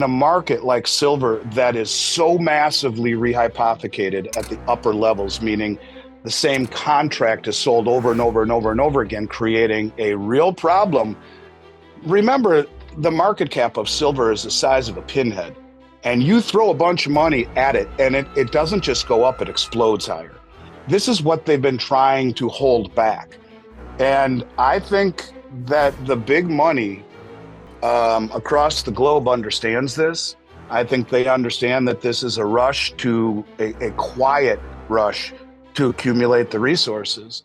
a market like silver that is so massively rehypothecated at the upper levels, meaning the same contract is sold over and over and over and over again, creating a real problem. Remember, the market cap of silver is the size of a pinhead, and you throw a bunch of money at it, and it doesn't just go up, it explodes higher. This is what they've been trying to hold back. And I think that the big money across the globe understands this. I think they understand that this is a rush to a quiet rush to accumulate the resources.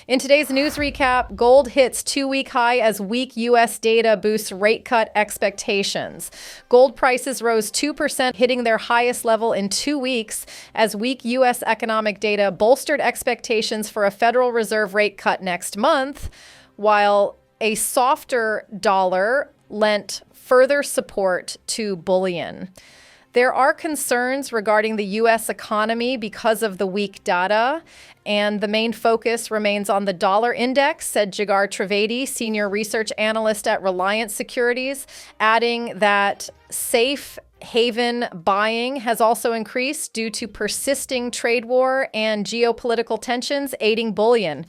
In today's news recap, gold hits two-week high as weak U.S. data boosts rate cut expectations. Gold prices rose 2%, hitting their highest level in 2 weeks as weak U.S. economic data bolstered expectations for a Federal Reserve rate cut next month, while a softer dollar lent further support to bullion. There are concerns regarding the U.S. economy because of the weak data, and the main focus remains on the dollar index, said Jigar Trivedi, senior research analyst at Reliance Securities, adding that safe haven buying has also increased due to persisting trade war and geopolitical tensions aiding bullion.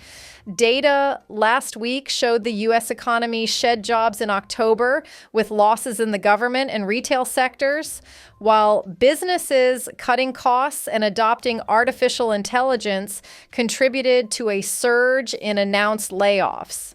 Data last week showed the U.S. economy shed jobs in October with losses in the government and retail sectors, while businesses cutting costs and adopting artificial intelligence contributed to a surge in announced layoffs.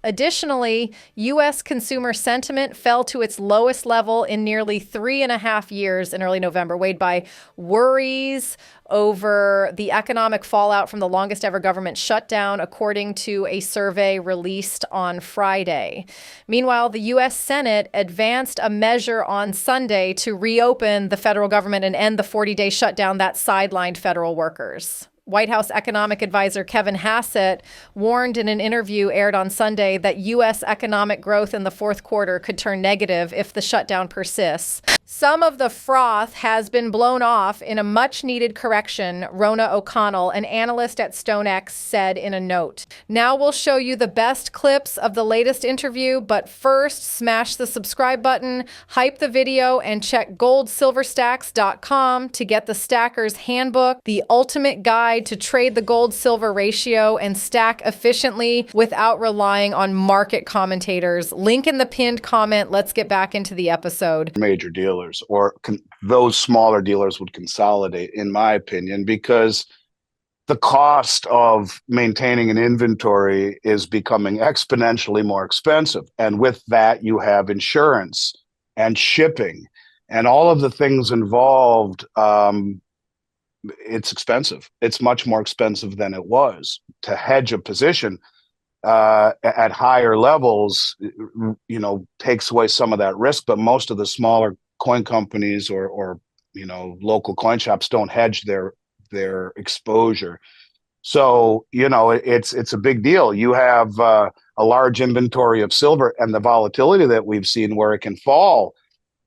Additionally, U.S. consumer sentiment fell to its lowest level in nearly 3.5 years in early November, weighed by worries over the economic fallout from the longest ever government shutdown, according to a survey released on Friday. Meanwhile, the U.S. Senate advanced a measure on Sunday to reopen the federal government and end the 40-day shutdown that sidelined federal workers. White House economic advisor Kevin Hassett warned in an interview aired on Sunday that U.S. economic growth in the fourth quarter could turn negative if the shutdown persists. Some of the froth has been blown off in a much-needed correction, Rona O'Connell, an analyst at StoneX, said in a note. Now we'll show you the best clips of the latest interview, but first, smash the subscribe button, hype the video, and check goldsilverstacks.com to get the Stacker's Handbook, the ultimate guide to trade the gold-silver ratio and stack efficiently without relying on market commentators. Link in the pinned comment. Let's get back into the episode. Major dealers or those smaller dealers would consolidate, in my opinion, because the cost of maintaining an inventory is becoming exponentially more expensive. And with that, you have insurance and shipping and all of the things involved. It's expensive. It's much more expensive than it was to hedge a position at higher levels, takes away some of that risk. But most of the smaller coin companies or local coin shops don't hedge their exposure. So, it's a big deal. You have a large inventory of silver, and the volatility that we've seen where it can fall,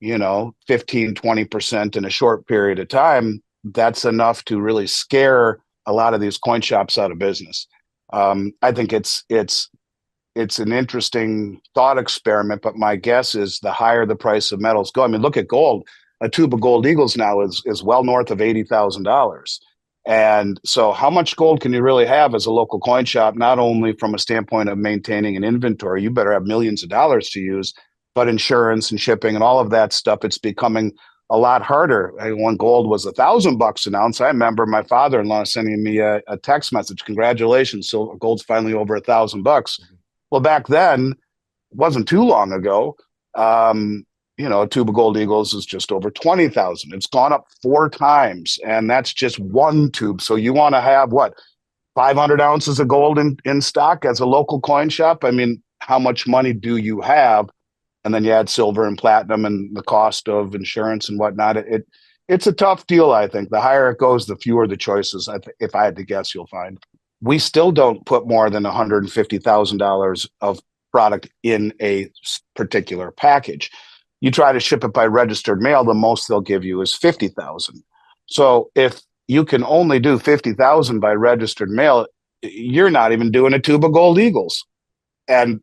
15, 20% in a short period of time. That's enough to really scare a lot of these coin shops out of business. I think it's an interesting thought experiment, but my guess is the higher the price of metals go. I mean, look at gold. A tube of gold eagles now is well north of $80,000. And so how much gold can you really have as a local coin shop, not only from a standpoint of maintaining an inventory, you better have millions of dollars to use, but insurance and shipping and all of that stuff, it's becoming a lot harder. When gold was $1,000 an ounce, I remember my father-in-law sending me a text message, "Congratulations, so gold's finally over $1,000." Well, back then, it wasn't too long ago. A tube of gold eagles is just over 20,000. It's gone up 4 times, and that's just one tube. So you want to have 500 ounces of gold in stock as a local coin shop? I mean, how much money do you have? And then you add silver and platinum and the cost of insurance and whatnot. It's a tough deal, I think. The higher it goes, the fewer the choices, if I had to guess, you'll find. We still don't put more than $150,000 of product in a particular package. You try to ship it by registered mail, the most they'll give you is $50,000. So if you can only do $50,000 by registered mail, you're not even doing a tube of gold eagles. And,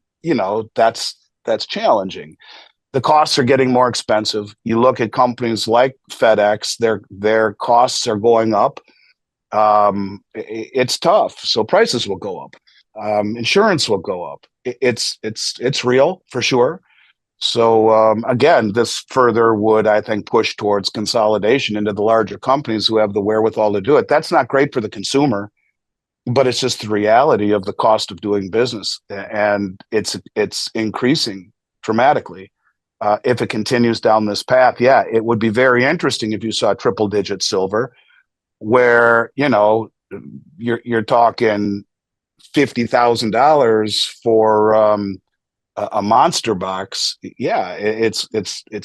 that's challenging. the costs are getting more expensive. You look at companies like FedEx; their costs are going up. It's tough, so prices will go up. Insurance will go up. It's real for sure. So again, this further would, I think, push towards consolidation into the larger companies who have the wherewithal to do it. That's not great for the consumer, but it's just the reality of the cost of doing business, and it's increasing dramatically. If it continues down this path, yeah, it would be very interesting if you saw triple-digit silver, where you're talking $50,000 for a monster box. Yeah, it's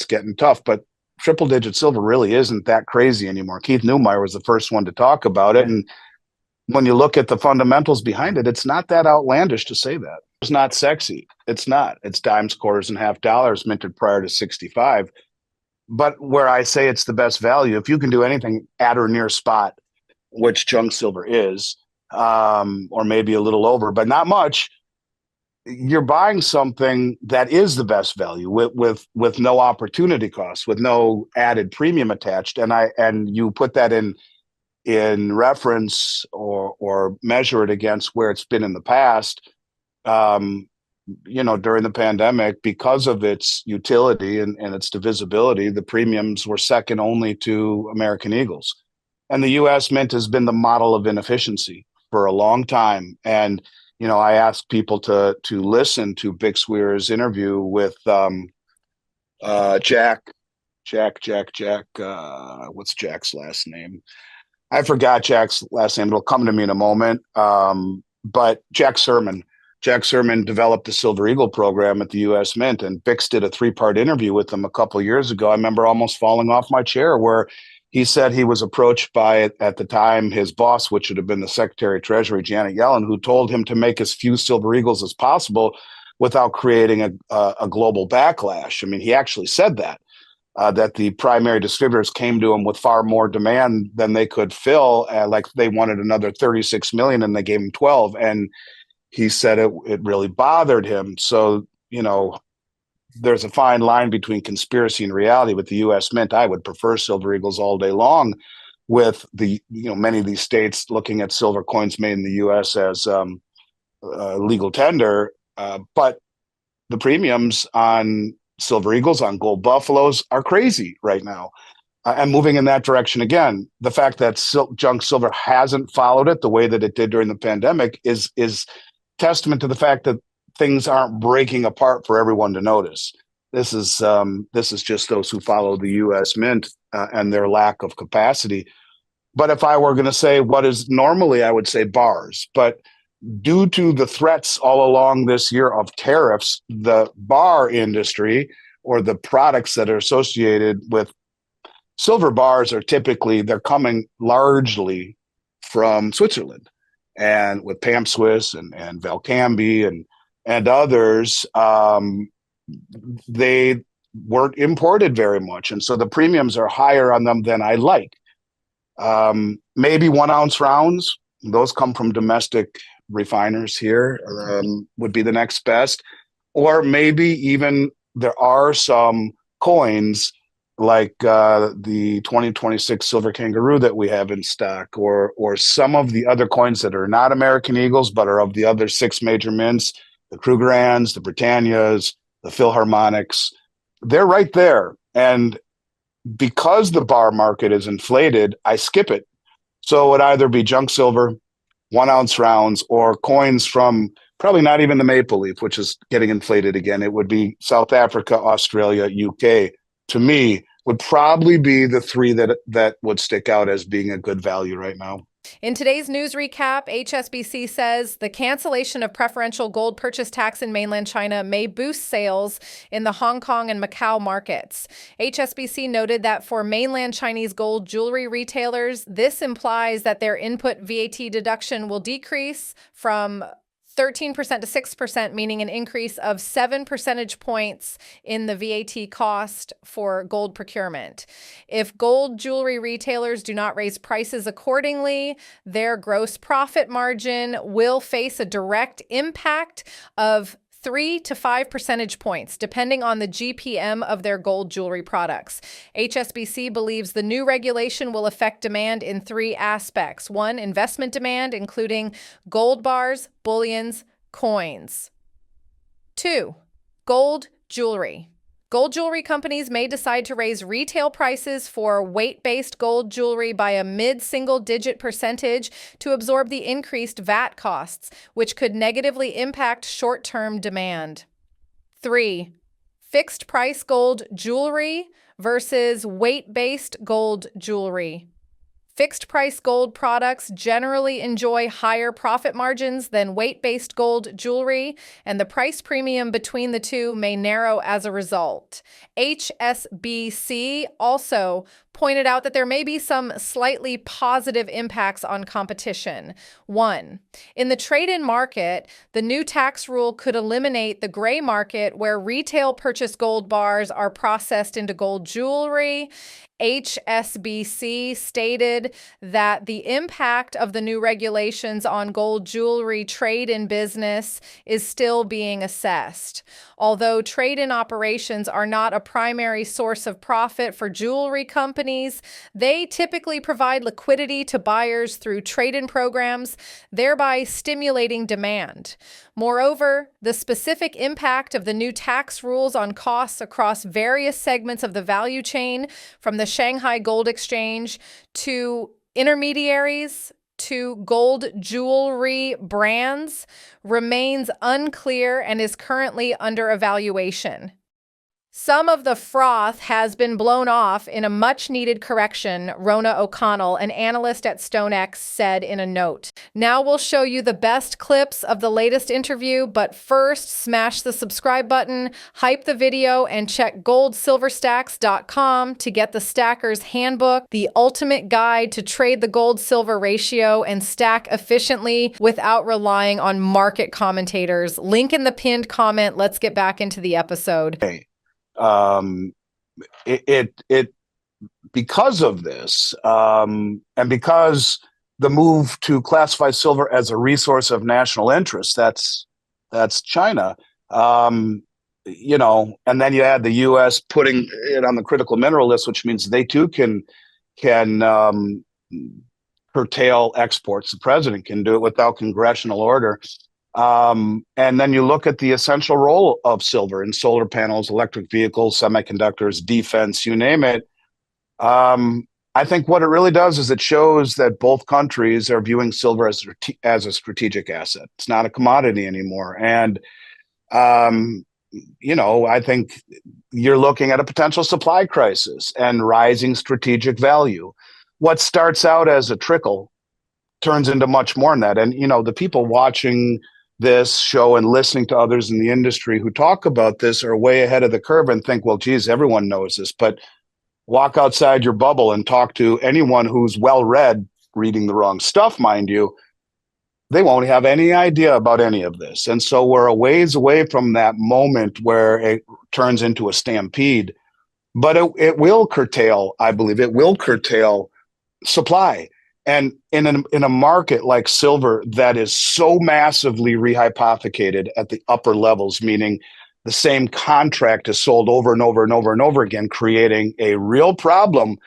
getting tough, but triple digit silver really isn't that crazy anymore. Keith Neumeyer was the first one to talk about it, and when you look at the fundamentals behind it, it's not that outlandish to say that. It's not sexy. It's not. It's dimes, quarters, and half dollars minted prior to 65. But where I say it's the best value, if you can do anything at or near spot, which junk silver is, or maybe a little over, but not much, you're buying something that is the best value with no opportunity cost, with no added premium attached. And you put that in reference or measure it against where it's been in the past. During the pandemic, because of its utility and its divisibility, the premiums were second only to American Eagles. And the U.S. Mint has been the model of inefficiency for a long time. And I asked people to listen to Bixweir's interview with Jack. What's Jack's last name? I forgot Jack's last name. It'll come to me in a moment. But Jack Sermon. Jack Sermon developed the Silver Eagle program at the U.S. Mint, and Bix did a 3-part interview with him a couple of years ago. I remember almost falling off my chair, where he said he was approached by, at the time, his boss, which would have been the Secretary of Treasury, Janet Yellen, who told him to make as few Silver Eagles as possible without creating a global backlash. I mean, he actually said that the primary distributors came to him with far more demand than they could fill. Like they wanted another 36 million and they gave him 12. And he said it really bothered him. So, there's a fine line between conspiracy and reality with the U.S. Mint. I would prefer Silver Eagles all day long, with many of these states looking at silver coins made in the U.S. as legal tender. But the premiums on Silver Eagles, on gold buffaloes, are crazy right now. And moving in that direction again. The fact that junk silver hasn't followed it the way that it did during the pandemic is testament to the fact that things aren't breaking apart for everyone to notice. This is just those who follow the U.S. Mint and their lack of capacity. But if I were going to say what is normally, I would say bars. But due to the threats all along this year of tariffs, the bar industry, or the products that are associated with silver bars, they're coming largely from Switzerland, and with Pam Swiss and Valcambi and others, they weren't imported very much. And so the premiums are higher on them than I like. Maybe 1 ounce rounds, those come from domestic refiners here, would be the next best. Or maybe even there are some coins like the 2026 Silver Kangaroo that we have in stock, or some of the other coins that are not American Eagles, but are of the other 6 major mints, the Krugerrands, the Britannias, the Philharmonics. They're right there. And because the bar market is inflated, I skip it. So it would either be junk silver, 1 ounce rounds, or coins from probably not even the Maple Leaf, which is getting inflated again. It would be South Africa, Australia, UK. To me, would probably be the 3 that would stick out as being a good value right now. In today's news recap, HSBC says the cancellation of preferential gold purchase tax in mainland China may boost sales in the Hong Kong and Macau markets. HSBC noted that for mainland Chinese gold jewelry retailers, this implies that their input VAT deduction will decrease from 13% to 6%, meaning an increase of 7 percentage points in the VAT cost for gold procurement. If gold jewelry retailers do not raise prices accordingly, their gross profit margin will face a direct impact of 3 to 5 percentage points, depending on the GPM of their gold jewelry products. HSBC believes the new regulation will affect demand in 3 aspects. 1, investment demand, including gold bars, bullions, coins. 2, gold jewelry. Gold jewelry companies may decide to raise retail prices for weight-based gold jewelry by a mid-single-digit percentage to absorb the increased VAT costs, which could negatively impact short-term demand. 3, fixed-price gold jewelry versus weight-based gold jewelry. Fixed-price gold products generally enjoy higher profit margins than weight-based gold jewelry, and the price premium between the two may narrow as a result. HSBC also pointed out that there may be some slightly positive impacts on competition. 1, in the trade-in market, the new tax rule could eliminate the gray market where retail purchase gold bars are processed into gold jewelry. HSBC stated that the impact of the new regulations on gold jewelry trade-in business is still being assessed. Although trade-in operations are not a primary source of profit for jewelry companies, they typically provide liquidity to buyers through trade-in programs, thereby stimulating demand. Moreover, the specific impact of the new tax rules on costs across various segments of the value chain, from the Shanghai Gold Exchange to intermediaries to gold jewelry brands, remains unclear and is currently under evaluation. Some of the froth has been blown off in a much-needed correction, Rona O'Connell, an analyst at StoneX, said in a note. Now we'll show you the best clips of the latest interview, but first, smash the subscribe button, hype the video, and check goldsilverstacks.com to get the Stacker's Handbook, the ultimate guide to trade the gold-silver ratio and stack efficiently without relying on market commentators. Link in the pinned comment. Let's get back into the episode. Hey. Because of this, and because the move to classify silver as a resource of national interest, that's China, you know, and then you add the U.S. putting it on the critical mineral list, which means they too can curtail exports. The president can do it without congressional order. And then you look at the essential role of silver in solar panels, electric vehicles, semiconductors, defense, you name it. I think what it really does is it shows that both countries are viewing silver as a strategic asset. It's not a commodity anymore. And, you know, I think you're looking at a potential supply crisis and rising strategic value. What starts out as a trickle turns into much more than that. And, you know, the people watching this show and listening to others in the industry who talk about this are way ahead of the curve and think, well, geez, everyone knows this. But walk outside your bubble and talk to anyone who's well-read, reading the wrong stuff, mind you, they won't have any idea about any of this. And so we're a ways away from that moment where it turns into a stampede. But it will curtail, I believe, it will curtail supply. And in a market like silver that is so massively rehypothecated at the upper levels, meaning the same contract is sold over and over and over and over again, creating a real problem.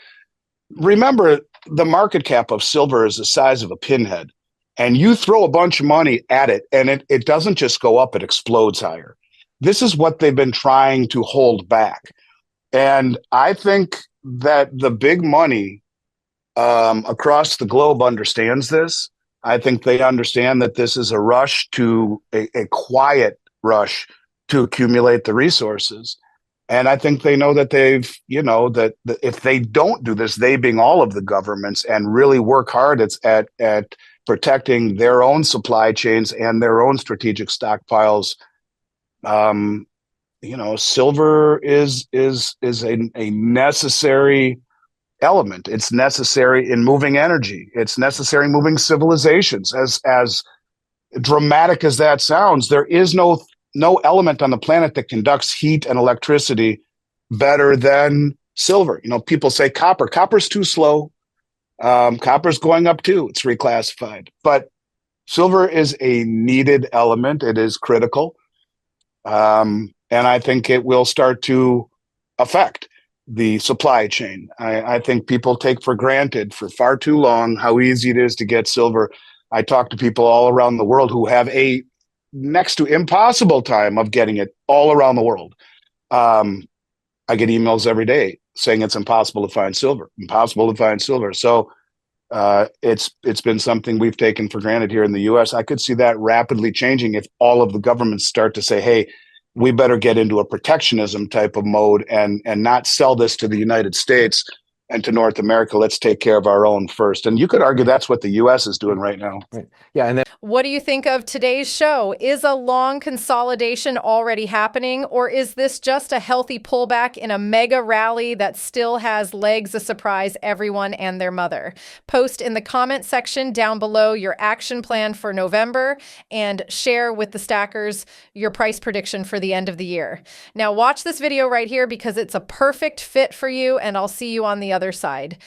Remember, the market cap of silver is the size of a pinhead, and you throw a bunch of money at it, and it doesn't just go up, it explodes higher. This is what they've been trying to hold back. And I think that the big money across the globe understands this. I think they understand that this is a rush to a quiet rush to accumulate the resources. And I think they know that they've, you know, that if they don't do this, they being all of the governments, and really work hard at protecting their own supply chains and their own strategic stockpiles, you know, silver is a necessary element. It's necessary in moving energy. It's necessary in moving civilizations. As dramatic as that sounds, there is no element on the planet that conducts heat and electricity better than silver. You know, people say copper. Copper's too slow. Copper's going up too. It's reclassified. But silver is a needed element. It is critical. And I think it will start to affect the supply chain. I think people take for granted for far too long how easy it is to get silver. I talk to people all around the world who have a next to impossible time of getting it all around the world. I get emails every day saying it's impossible to find silver, impossible to find silver. So it's been something we've taken for granted here in the U.S. I could see that rapidly changing if all of the governments start to say, "Hey, we better get into a protectionism type of mode and not sell this to the United States and to North America. Let's take care of our own first." And you could argue that's what the U.S. is doing right now. Right. Yeah, and then What do you think of today's show? Is a long consolidation already happening, or is this just a healthy pullback in a mega rally that still has legs to surprise everyone and their mother? Post in the comment section down below your action plan for November and share with the stackers your price prediction for the end of the year. Now watch this video right here because it's a perfect fit for you, and I'll see you on the other side.